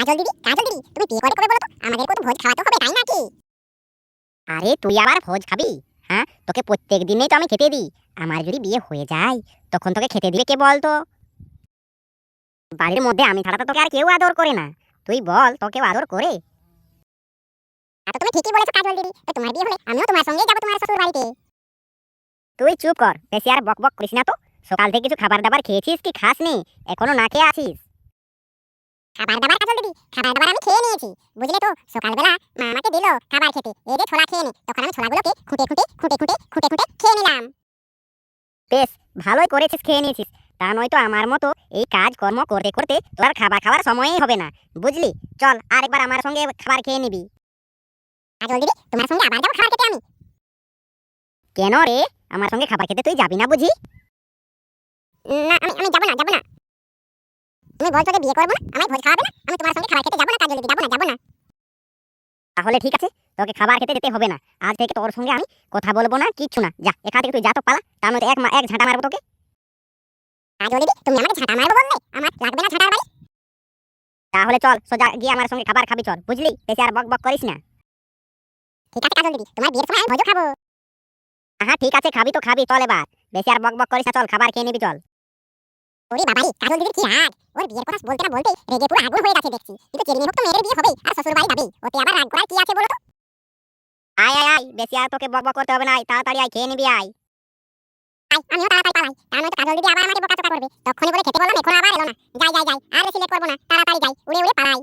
কাজল দিদি, কাজল দিদি, তুমি বিয়ে কবে বলো তো? আমাদেরকেও তো ভোজ খাওয়াতে হবে, তাই নাকি? আরে তুই আবার ভোজ খাবি? হ্যাঁ, তোকে প্রত্যেক দিনেই তো আমি খেতে দিই। আমার যদি বিয়ে হয়ে যায় তখন তোকে খেতে দিবে কে বল তো? বাড়ির মধ্যে আমি ছাড়া তো তোকে আর কেউ আদর করে না। তুই বল, তোকেও আদর করে? তো তুমি ঠিকই বলেছো কাজল দিদি, তো তোমার বিয়ে হলে আমিও তোমার সঙ্গেই যাবো তোমার শ্বশুর বাড়িতে। তুই চুপ কর, বেশি আর বক বক করিস না তো। সকাল থেকে কিছু খাবার দাবার খেয়েছিস কি খাসনি? এখনো না খেয়ে আছিস? খাবার দাবার কাজল দিদি, খাবার দাবার আমি খেয়ে নিয়েছি, বুঝলে তো। সকালবেলা মা আমাকে দিল খাবার খেতে, এই যে ছোলা খেয়ে নে, তখন আমি ছোলাগুলোকে খুঁটে খেয়ে নিলাম। বেশ, ভালোই করেছিস, খেয়ে নিয়েছিস। তা নয়তো আমার মতো এই কাজ কর্ম করতে করতে তোর আর খাবার খাওয়ার সময়ই হবে না, বুঝলি? চল আরেকবার আমার সঙ্গে খাবার খেয়ে নিবি। কাজল দিদি, তোমার সঙ্গে আবার যাবো খাবার খেতে আমি। কেন রে? আমার সঙ্গে খাবার খেতে তুই যাবি না বুঝি? না, আমি যাবো না। তুমি বলছো যে বিয়ে করবো না, আমায় ভোজ খাওয়াবে না, আমি তোমার সঙ্গে খাবার খেতে যাবো না কাজল দিদি, যাবো না। তাহলে ঠিক আছে, তোকে খাবার খেতে যেতে হবে না। আজ থেকে তোর সঙ্গে আমি কথা বলবো না, কিচ্ছু না। যা এখান থেকে, তুই যা তো পালা, তার মধ্যে এক ঝাঁটা মারবো তোকে। কাজল দিদি, তুমি আমাকে ঝাঁটা মারবো বললে? আমার লাগবে না ঝাঁটার বাড়ি। তাহলে চল সোজা গিয়ে আমার সঙ্গে খাবার খাবি, চল, বুঝলি? বেশি আর বক বক করিস না। ঠিক আছে কাজল দিদি, তোমার বিয়ের সময় আমি ভোজও খাবো। হ্যাঁ ঠিক আছে, খাবি তো খাবি, চল এবার। বেশি আর বক বক করিস না, চল খাবার খেয়ে নিবি, চল। ওরে বাবারে, কাজল দিদির কি রাগ! ওর বিয়ের কথা বলতে না বলতে রেগে পুরো আগুন হয়ে গেছে দেখছি। কিন্তু চেরিনি হোক তো মেয়ের বিয়ে হবে আর শ্বশুর বাড়ি যাবে, ওতে আবার রাগ করার কি আছে বলো তো? আয় আয় আয়, বেশি আর তোকে বক বক করতে হবে না, আয় তাড়াতাড়ি আয়, খেয়ে নিবি, আয়। আমিও তাড়াতাড়ি পালাই, তা নয়তো কাজল দিদি আবার আমাকে বকাঝকা করবে। তখনই বলে খেতে বললাম, এখন আবার এলো না। যাই, আর বেশি লেট করবো না, তাড়াতাড়ি যাই, উড়ে পালাই।